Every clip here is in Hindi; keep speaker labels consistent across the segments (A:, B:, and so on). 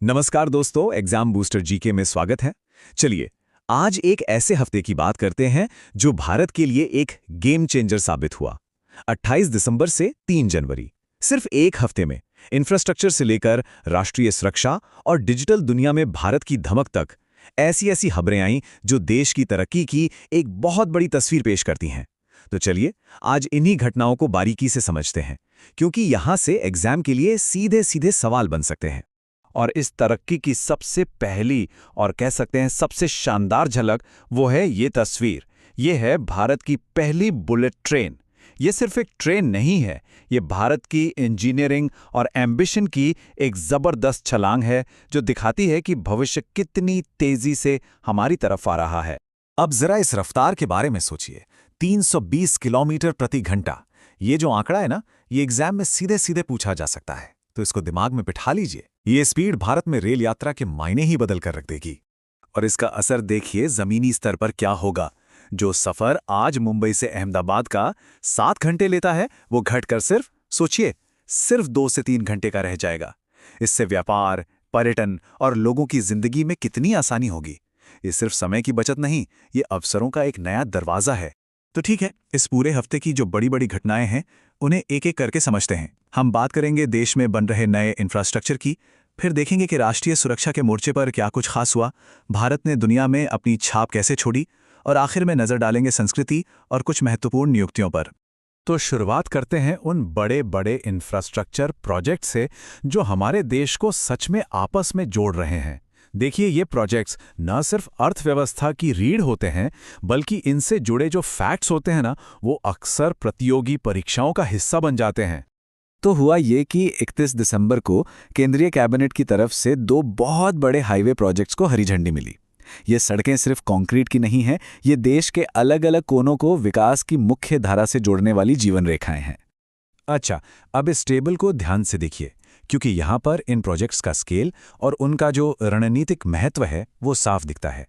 A: नमस्कार दोस्तों, एग्जाम बूस्टर जीके में स्वागत है। चलिए, आज एक ऐसे हफ्ते की बात करते हैं जो भारत के लिए एक गेम चेंजर साबित हुआ। 28 दिसंबर से 3 जनवरी, सिर्फ एक हफ्ते में इंफ्रास्ट्रक्चर से लेकर राष्ट्रीय सुरक्षा और डिजिटल दुनिया में भारत की धमक तक ऐसी ऐसी खबरें आईं जो देश की तरक्की की एक बहुत बड़ी तस्वीर पेश करती हैं। तो चलिए, आज इन्हीं घटनाओं को बारीकी से समझते हैं, क्योंकि यहां से एग्जाम के लिए सीधे सीधे सवाल बन सकते हैं।
B: और इस तरक्की की सबसे पहली और कह सकते हैं सबसे शानदार झलक वो है ये तस्वीर। ये है भारत की पहली बुलेट ट्रेन। ये सिर्फ एक ट्रेन नहीं है, ये भारत की इंजीनियरिंग और एम्बिशन की एक ज़बरदस्त छलांग है जो दिखाती है कि भविष्य कितनी तेज़ी से हमारी तरफ आ रहा है।
A: अब जरा इस रफ्तार के बारे में सोचिए, 320 किलोमीटर प्रति घंटा। ये जो आंकड़ा है ना, ये एग्जाम में सीधे सीधे पूछा जा सकता है, तो इसको दिमाग में बिठा लीजिए। ये स्पीड भारत में रेल यात्रा के मायने ही बदल कर रख देगी। और इसका असर देखिए जमीनी स्तर पर क्या होगा। जो सफर आज मुंबई से अहमदाबाद का 7 घंटे लेता है, वो घटकर सिर्फ 2 से 3 घंटे का रह जाएगा। इससे व्यापार, पर्यटन और लोगों की जिंदगी में कितनी आसानी होगी। ये सिर्फ समय की बचत नहीं, ये अवसरों का एक नया दरवाजा है। तो ठीक है, इस पूरे हफ्ते की जो बड़ी बड़ी घटनाएं हैं, उन्हें एक एक करके समझते हैं। हम बात करेंगे देश में बन रहे नए इंफ्रास्ट्रक्चर की, फिर देखेंगे कि राष्ट्रीय सुरक्षा के मोर्चे पर क्या कुछ खास हुआ, भारत ने दुनिया में अपनी छाप कैसे छोड़ी, और आखिर में नजर डालेंगे संस्कृति और कुछ महत्वपूर्ण नियुक्तियों पर।
B: तो शुरुआत करते हैं उन बड़े बड़े इंफ्रास्ट्रक्चर प्रोजेक्ट से जो हमारे देश को सच में आपस में जोड़ रहे हैं। देखिए, ये प्रोजेक्ट्स न सिर्फ अर्थव्यवस्था की रीढ़ होते हैं, बल्कि इनसे जुड़े जो फैक्ट्स होते हैं ना, वो अक्सर प्रतियोगी परीक्षाओं का हिस्सा बन जाते हैं।
C: तो हुआ ये कि 31 दिसंबर को केंद्रीय कैबिनेट की तरफ से 2 बहुत बड़े हाईवे प्रोजेक्ट्स को हरी झंडी मिली। ये सड़कें सिर्फ कंक्रीट की नहीं हैं, ये देश के अलग अलग कोनों को विकास की मुख्य धारा से जोड़ने वाली जीवन रेखाएं हैं।
A: अच्छा, अब इस टेबल को ध्यान से देखिए, क्योंकि यहाँ पर इन प्रोजेक्ट्स का स्केल और उनका जो रणनीतिक महत्व है वो साफ दिखता है।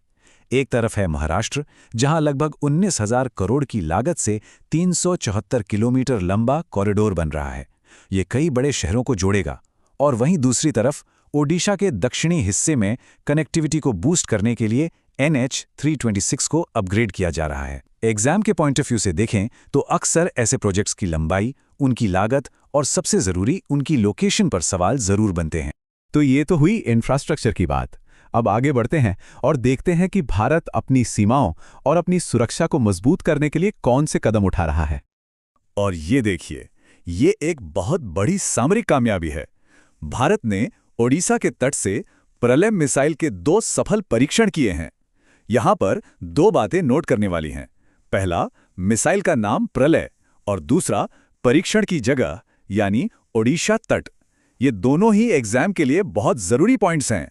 A: एक तरफ है महाराष्ट्र, जहां लगभग 19,000 करोड़ की लागत से 374 किलोमीटर लंबा कॉरिडोर बन रहा है। ये कई बड़े शहरों को जोड़ेगा। और वहीं दूसरी तरफ ओडिशा के दक्षिणी हिस्से में कनेक्टिविटी को बूस्ट करने के लिए NH 326 को अपग्रेड किया जा रहा है। एग्जाम के पॉइंट ऑफ व्यू से देखें तो अक्सर ऐसे प्रोजेक्ट्स की लंबाई, उनकी लागत और सबसे जरूरी उनकी लोकेशन पर सवाल जरूर बनते हैं।
B: तो ये तो हुई इंफ्रास्ट्रक्चर की बात। अब आगे बढ़ते हैं और देखते हैं कि भारत अपनी सीमाओं और अपनी सुरक्षा को मजबूत करने के लिए कौन से कदम उठा रहा है।
A: और ये देखिए, ये एक बहुत बड़ी सामरिक कामयाबी है। भारत ने ओडिशा के तट से प्रलय मिसाइल के 2 सफल परीक्षण किए हैं। यहां पर 2 बातें नोट करने वाली हैं। पहला, मिसाइल का नाम प्रलय, और दूसरा, परीक्षण की जगह यानी ओडिशा तट। ये दोनों ही एग्जाम के लिए बहुत जरूरी पॉइंट्स हैं।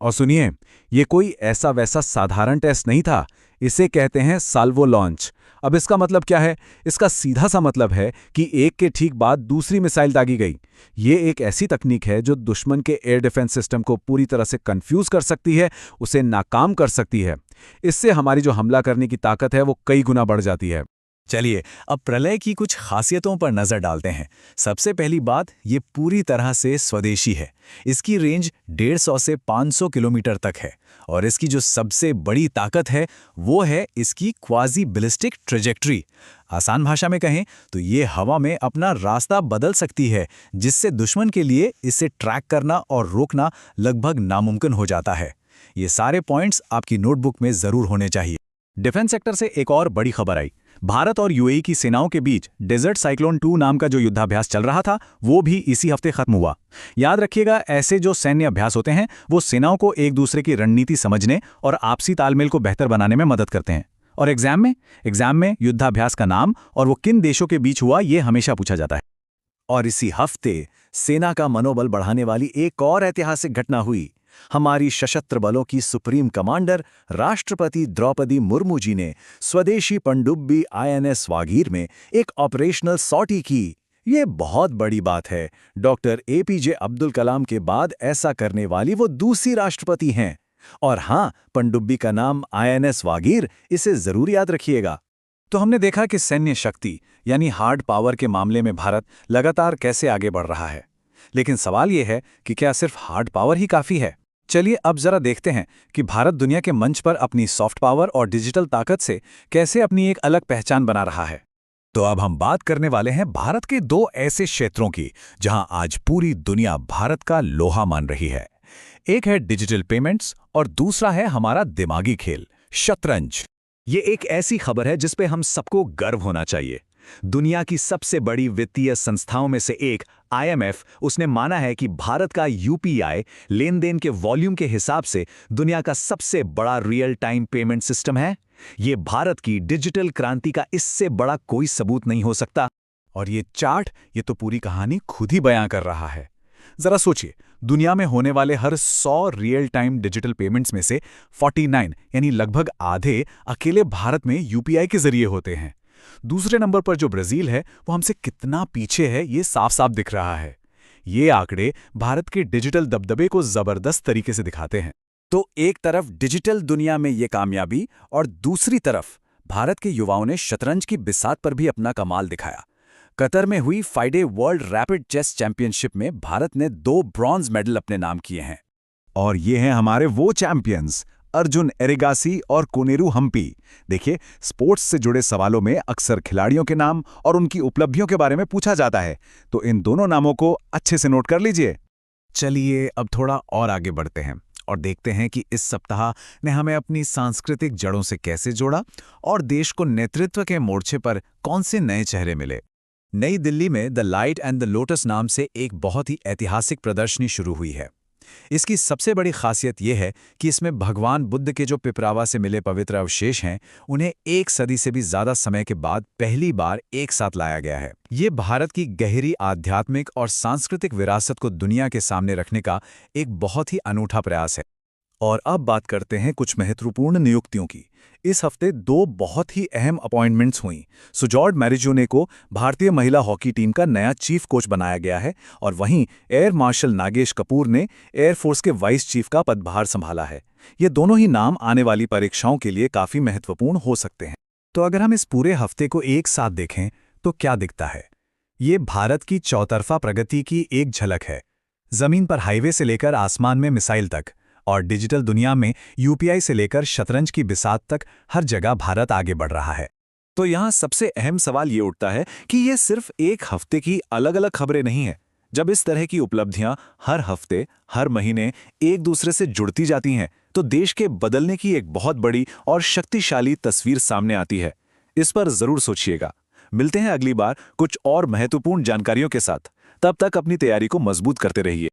B: और सुनिए, ये कोई ऐसा वैसा साधारण टेस्ट नहीं था, इसे कहते हैं साल्वो लॉन्च। अब इसका मतलब क्या है? इसका सीधा सा मतलब है कि एक के ठीक बाद दूसरी मिसाइल दागी गई। ये एक ऐसी तकनीक है जो दुश्मन के एयर डिफेंस सिस्टम को पूरी तरह से कंफ्यूज कर सकती है, उसे नाकाम कर सकती है। इससे हमारी जो हमला करने की ताकत है वो कई गुना बढ़ जाती है।
A: चलिए, अब प्रलय की कुछ खासियतों पर नजर डालते हैं। सबसे पहली बात, ये पूरी तरह से स्वदेशी है। इसकी रेंज 150 से 500 किलोमीटर तक है, और इसकी जो सबसे बड़ी ताकत है वो है इसकी क्वाजी बैलिस्टिक ट्रेजेक्ट्री। आसान भाषा में कहें तो ये हवा में अपना रास्ता बदल सकती है, जिससे दुश्मन के लिए इसे ट्रैक करना और रोकना लगभग नामुमकिन हो जाता है। ये सारे पॉइंट्स आपकी नोटबुक में जरूर होने चाहिए। डिफेंस सेक्टर से एक और बड़ी खबर आई। भारत और यूएई की सेनाओं के बीच डेजर्ट साइक्लोन 2 नाम का जो युद्धाभ्यास चल रहा था, वो भी इसी हफ्ते खत्म हुआ। याद रखिएगा, ऐसे जो सैन्य अभ्यास होते हैं वो सेनाओं को एक दूसरे की रणनीति समझने और आपसी तालमेल को बेहतर बनाने में मदद करते हैं। और एग्जाम में युद्धाभ्यास का नाम और वो किन देशों के बीच हुआ, ये हमेशा पूछा जाता है। और इसी हफ्ते सेना का मनोबल बढ़ाने वाली एक और ऐतिहासिक घटना हुई। हमारी सशस्त्र बलों की सुप्रीम कमांडर राष्ट्रपति द्रौपदी मुर्मू जी ने स्वदेशी पनडुब्बी INS वागीर में एक ऑपरेशनल सॉर्टी की। ये बहुत बड़ी बात है। डॉक्टर APJ अब्दुल कलाम के बाद ऐसा करने वाली वो दूसरी राष्ट्रपति हैं। और हाँ, पनडुब्बी का नाम INS वागीर, इसे जरूर याद रखिएगा। तो हमने देखा कि सैन्य शक्ति यानी हार्ड पावर के मामले में भारत लगातार कैसे आगे बढ़ रहा है।
C: लेकिन सवाल ये है कि क्या सिर्फ हार्ड पावर ही काफ़ी है? चलिए अब जरा देखते हैं कि भारत दुनिया के मंच पर अपनी सॉफ्ट पावर और डिजिटल ताकत से कैसे अपनी एक अलग पहचान बना रहा है।
A: तो अब हम बात करने वाले हैं भारत के दो ऐसे क्षेत्रों की जहां आज पूरी दुनिया भारत का लोहा मान रही है। एक है डिजिटल पेमेंट्स और दूसरा है हमारा दिमागी खेल, शतरंज। ये एक ऐसी खबर है जिस पे हम सबको गर्व होना चाहिए। दुनिया की सबसे बड़ी वित्तीय संस्थाओं में से एक IMF उसने माना है कि भारत का UPI लेन देन के वॉल्यूम के हिसाब से दुनिया का सबसे बड़ा रियल टाइम पेमेंट सिस्टम है। ये भारत की डिजिटल क्रांति का इससे बड़ा कोई सबूत नहीं हो सकता।
B: और ये चार्ट ये तो पूरी कहानी खुद ही बयां कर रहा है। जरा सोचिए, दुनिया में होने वाले हर 100 रियल टाइम डिजिटल पेमेंट्स में से 49 यानी लगभग आधे अकेले भारत में UPI के जरिए होते हैं। दूसरे नंबर पर जो ब्राजील है वो हमसे कितना पीछे है ये साफ साफ दिख रहा है। ये आंकड़े भारत के डिजिटल दबदबे को जबरदस्त तरीके से दिखाते हैं।
C: तो एक तरफ डिजिटल दुनिया में ये कामयाबी और दूसरी तरफ भारत के युवाओं ने शतरंज की बिसात पर भी अपना कमाल दिखाया। कतर में हुई FIDE world rapid chess championship में भारत ने 2 ब्रॉन्ज मेडल अपने नाम किए हैं।
B: और ये हैं हमारे वो चैंपियंस, अर्जुन एरिगासी और कोनेरू हम्पी। देखिए, स्पोर्ट्स से जुड़े सवालों में अक्सर खिलाड़ियों के नाम और उनकी उपलब्धियों के बारे में पूछा जाता है, तो इन दोनों नामों को अच्छे से नोट कर लीजिए।
A: चलिए अब थोड़ा और आगे बढ़ते हैं और देखते हैं कि इस सप्ताह ने हमें अपनी सांस्कृतिक जड़ों से कैसे जोड़ा और देश को नेतृत्व के मोर्चे पर कौन से नए चेहरे मिले। नई दिल्ली में the light and the lotus नाम से एक बहुत ही ऐतिहासिक प्रदर्शनी शुरू हुई है। इसकी सबसे बड़ी खासियत यह है कि इसमें भगवान बुद्ध के जो पिपरावा से मिले पवित्र अवशेष हैं, उन्हें 1 सदी से भी ज्यादा समय के बाद पहली बार एक साथ लाया गया है। ये भारत की गहरी आध्यात्मिक और सांस्कृतिक विरासत को दुनिया के सामने रखने का एक बहुत ही अनूठा प्रयास है। और अब बात करते हैं कुछ महत्वपूर्ण नियुक्तियों की। इस हफ्ते 2 बहुत ही अहम अपॉइंटमेंट्स हुईं। सुजॉर्ज मैरिजोने को भारतीय महिला हॉकी टीम का नया चीफ कोच बनाया गया है और वहीं एयर मार्शल नागेश कपूर ने एयरफोर्स के वाइस चीफ का पदभार संभाला है। ये दोनों ही नाम आने वाली परीक्षाओं के लिए काफी महत्वपूर्ण हो सकते हैं। तो अगर हम इस पूरे हफ्ते को एक साथ देखें तो क्या दिखता है? ये भारत की चौतरफा प्रगति की एक झलक है। जमीन पर हाईवे से लेकर आसमान में मिसाइल तक और डिजिटल दुनिया में UPI से लेकर शतरंज की बिसात तक हर जगह भारत आगे बढ़ रहा है।
C: तो यहाँ सबसे अहम सवाल ये उठता है कि ये सिर्फ एक हफ्ते की अलग अलग खबरें नहीं हैं। जब इस तरह की उपलब्धियां हर हफ्ते, हर महीने एक दूसरे से जुड़ती जाती हैं, तो देश के बदलने की एक बहुत बड़ी और शक्तिशाली तस्वीर सामने आती है। इस पर जरूर सोचिएगा। मिलते हैं अगली बार कुछ और महत्वपूर्ण जानकारियों के साथ। तब तक अपनी तैयारी को मजबूत करते रहिए।